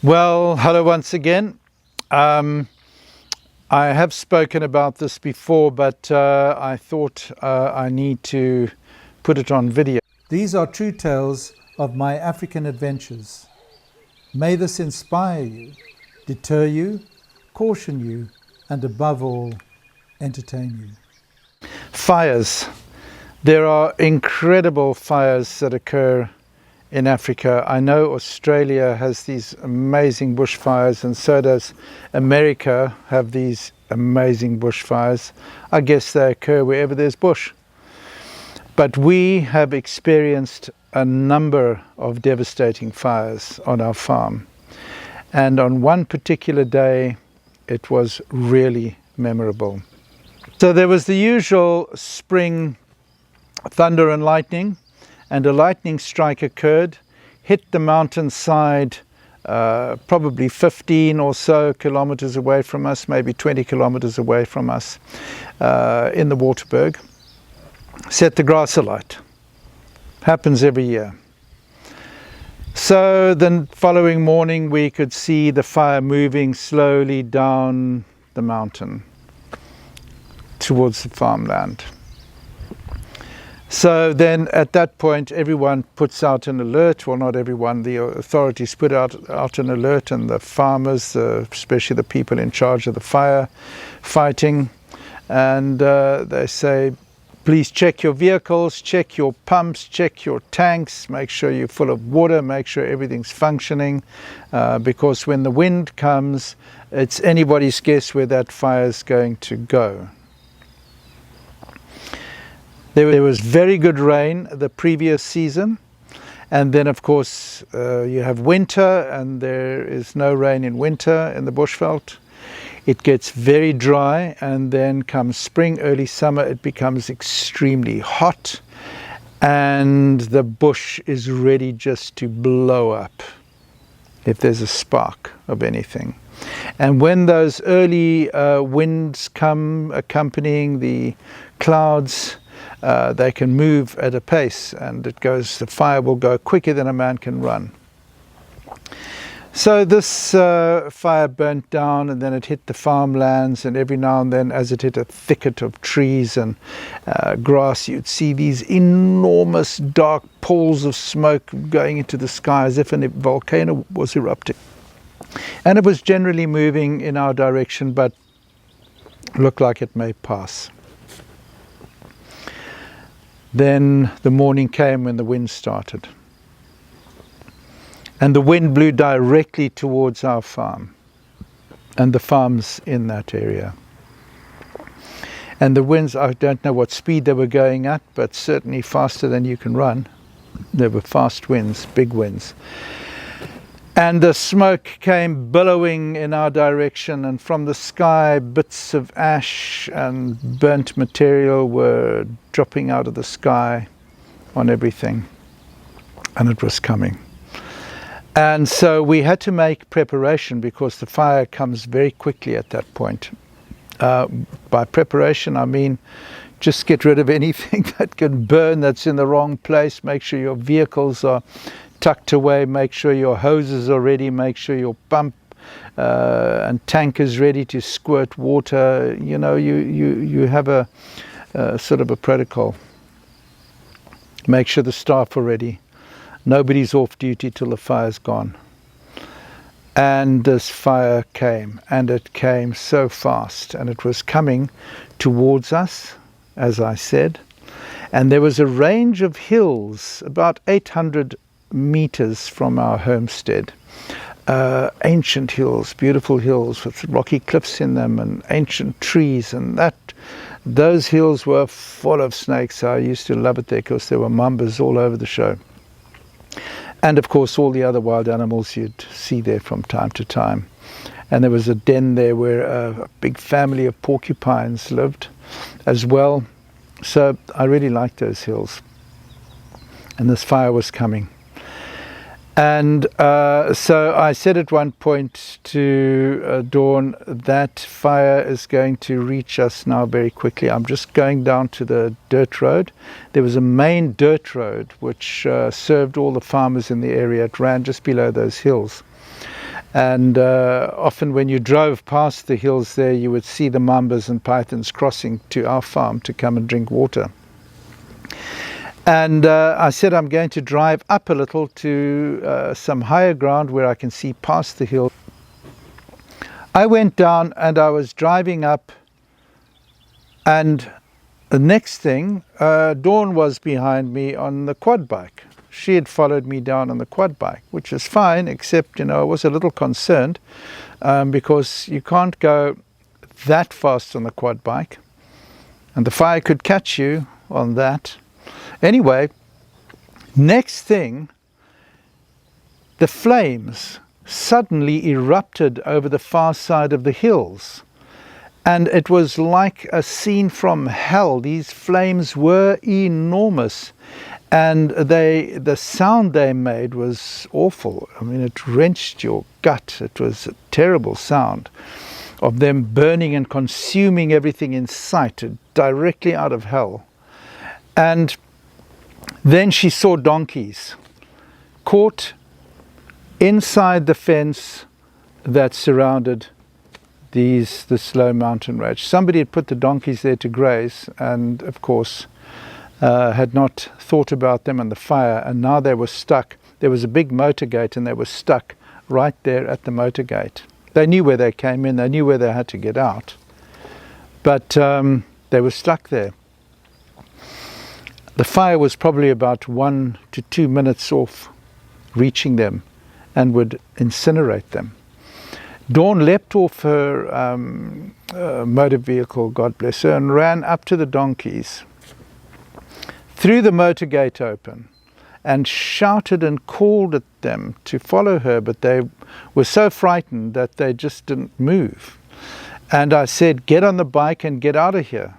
Well, hello once again. I have spoken about this before, but I thought I need to put it on video. These are true tales of my African adventures. May this inspire you, deter you, caution you, and above all, entertain you. Fires. There are incredible fires that occur in Africa. I know Australia has these amazing bushfires, and so does America have these amazing bushfires. I guess they occur wherever there's bush. But we have experienced a number of devastating fires on our farm. And on one particular day, it was really memorable. So there was the usual spring thunder and lightning, and a lightning strike occurred, hit the mountainside probably 15 or so kilometers away from us, maybe 20 kilometers away from us, in the Waterberg. Set the grass alight. Happens every year. So the following morning we could see the fire moving slowly down the mountain towards the farmland. So then at that point everyone puts out an alert. Well, not everyone, the authorities put out an alert, and the farmers, especially the people in charge of the fire fighting, and they say, please check your vehicles, check your pumps, check your tanks, make sure you're full of water, make sure everything's functioning, because when the wind comes, it's anybody's guess where that fire's going to go. There was very good rain the previous season, and then of course you have winter, and there is no rain in winter in the bushveld. It gets very dry, and then comes spring, early summer, it becomes extremely hot, and the bush is ready just to blow up if there's a spark of anything. And when those early winds come accompanying the clouds, they can move at a pace, and the fire will go quicker than a man can run. So this fire burnt down, and then it hit the farmlands, and every now and then as it hit a thicket of trees and grass, you'd see these enormous dark pools of smoke going into the sky as if a volcano was erupting. And it was generally moving in our direction, but looked like it may pass. Then the morning came when the wind started. And the wind blew directly towards our farm and the farms in that area. And the winds, I don't know what speed they were going at, but certainly faster than you can run. There were fast winds, big winds. And the smoke came billowing in our direction, and from the sky bits of ash and burnt material were dropping out of the sky on everything, and it was coming. And so we had to make preparation, because the fire comes very quickly at that point. By preparation I mean just get rid of anything that can burn, that's in the wrong place. Make sure your vehicles are tucked away, make sure your hoses are ready, make sure your pump and tank is ready to squirt water. You know, you have a sort of a protocol. Make sure the staff are ready. Nobody's off duty till the fire's gone. And this fire came, and it came so fast, and it was coming towards us, as I said. And there was a range of hills about 800 meters from our homestead. Ancient hills, beautiful hills with rocky cliffs in them and ancient trees, and those hills were full of snakes. I used to love it there because there were mambas all over the show. And of course all the other wild animals you'd see there from time to time. And there was a den there where a big family of porcupines lived as well. So I really liked those hills. And this fire was coming. And so I said at one point to Dawn, that fire is going to reach us now very quickly. I'm just going down to the dirt road. There was a main dirt road which served all the farmers in the area. It ran just below those hills. And often when you drove past the hills there, you would see the mambas and pythons crossing to our farm to come and drink water. And I said, I'm going to drive up a little to some higher ground where I can see past the hill. I went down and I was driving up, and the next thing, Dawn was behind me on the quad bike. She had followed me down on the quad bike, which is fine, except, I was a little concerned because you can't go that fast on the quad bike, and the fire could catch you on that. Anyway, next thing, the flames suddenly erupted over the far side of the hills. And it was like a scene from hell. These flames were enormous. And the sound they made was awful. I mean, it wrenched your gut. It was a terrible sound of them burning and consuming everything in sight, directly out of hell. And then she saw donkeys caught inside the fence that surrounded this low mountain range. Somebody had put the donkeys there to graze, and of course had not thought about them and the fire, and now they were stuck. There was a big motor gate and they were stuck right there at the motor gate. They knew where they came in, they knew where they had to get out, but they were stuck there. The fire was probably about 1 to 2 minutes off reaching them and would incinerate them. Dawn leapt off her motor vehicle, God bless her, and ran up to the donkeys, threw the motor gate open, and shouted and called at them to follow her, but they were so frightened that they just didn't move. And I said, get on the bike and get out of here.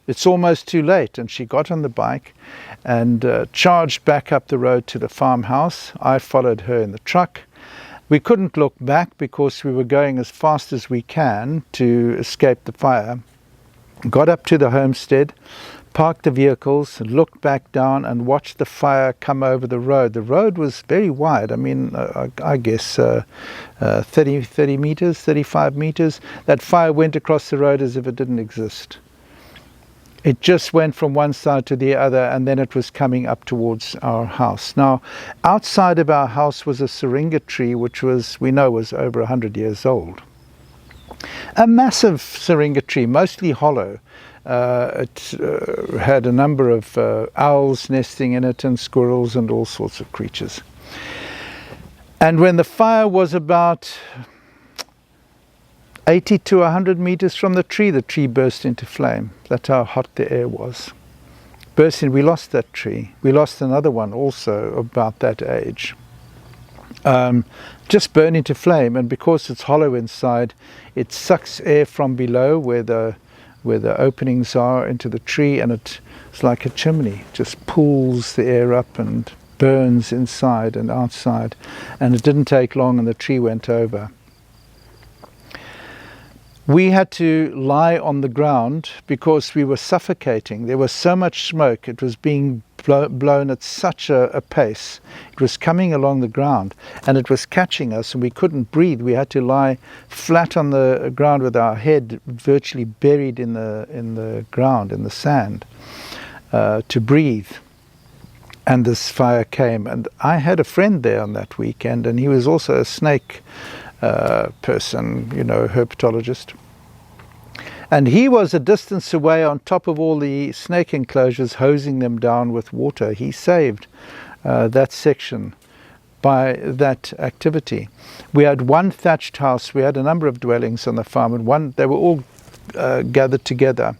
It's almost too late. And she got on the bike and charged back up the road to the farmhouse. I followed her in the truck. We couldn't look back because we were going as fast as we can to escape the fire. Got up to the homestead, parked the vehicles, looked back down and watched the fire come over the road. The road was very wide. I mean, I guess 30 meters, 35 meters. That fire went across the road as if it didn't exist. It just went from one side to the other, and then it was coming up towards our house. Now, outside of our house was a syringa tree, which we know was over 100 years old. A massive syringa tree, mostly hollow. It had a number of owls nesting in it, and squirrels and all sorts of creatures. And when the fire was about 80 to 100 meters from the tree burst into flame. That's how hot the air was. Burst in, we lost that tree. We lost another one also about that age. Just burned into flame, and because it's hollow inside, it sucks air from below where the openings are into the tree, and it's like a chimney. Just pulls the air up and burns inside and outside. And it didn't take long and the tree went over. We had to lie on the ground because we were suffocating. There was so much smoke. It was being blown at such a pace. It was coming along the ground and it was catching us, and we couldn't breathe. We had to lie flat on the ground with our head virtually buried in the ground, in the sand, to breathe. And this fire came. And I had a friend there on that weekend, and he was also a snake person, herpetologist. And he was a distance away on top of all the snake enclosures, hosing them down with water. He saved that section by that activity. We had one thatched house. We had a number of dwellings on the farm, and they were all gathered together.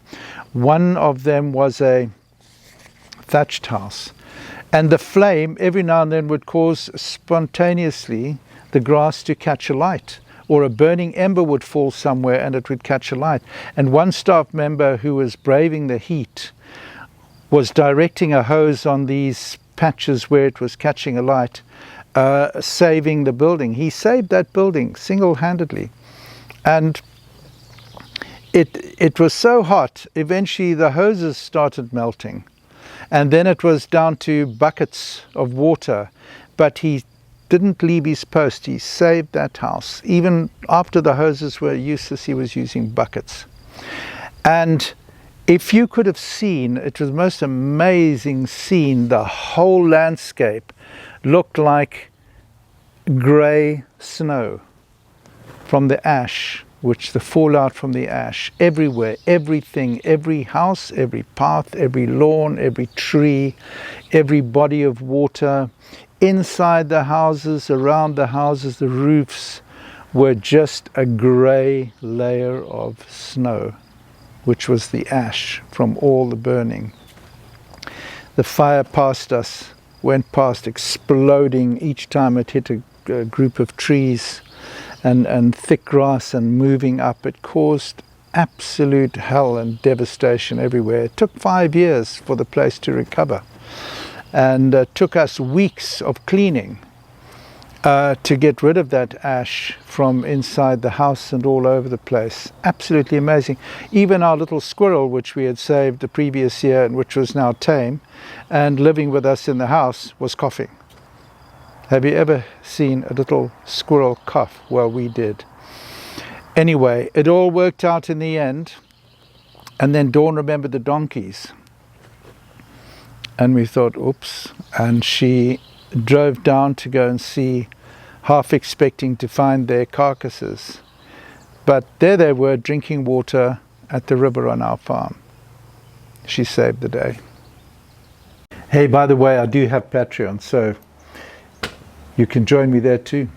One of them was a thatched house. And the flame every now and then would cause spontaneously the grass to catch alight, or a burning ember would fall somewhere and it would catch alight. And one staff member who was braving the heat was directing a hose on these patches where it was catching alight, saving the building. He saved that building single-handedly. And it was so hot, eventually the hoses started melting. And then it was down to buckets of water. But he didn't leave his post. He saved that house. Even after the hoses were useless, he was using buckets. And if you could have seen, it was the most amazing scene. The whole landscape looked like grey snow from the ash, which the fallout from the ash, everywhere, everything, every house, every path, every lawn, every tree, every body of water, inside the houses, around the houses, the roofs were just a grey layer of snow, which was the ash from all the burning. The fire passed us, went past, exploding each time it hit a group of trees and thick grass and moving up. It caused absolute hell and devastation everywhere. It took 5 years for the place to recover, and took us weeks of cleaning to get rid of that ash from inside the house and all over the place. Absolutely amazing. Even our little squirrel, which we had saved the previous year and which was now tame and living with us in the house, was coughing. Have you ever seen a little squirrel cough? Well, we did. Anyway, it all worked out in the end. And then Dawn remembered the donkeys. And we thought, oops. And she drove down to go and see, half expecting to find their carcasses. But there they were, drinking water at the river on our farm. She saved the day. Hey, by the way, I do have Patreon, so you can join me there too.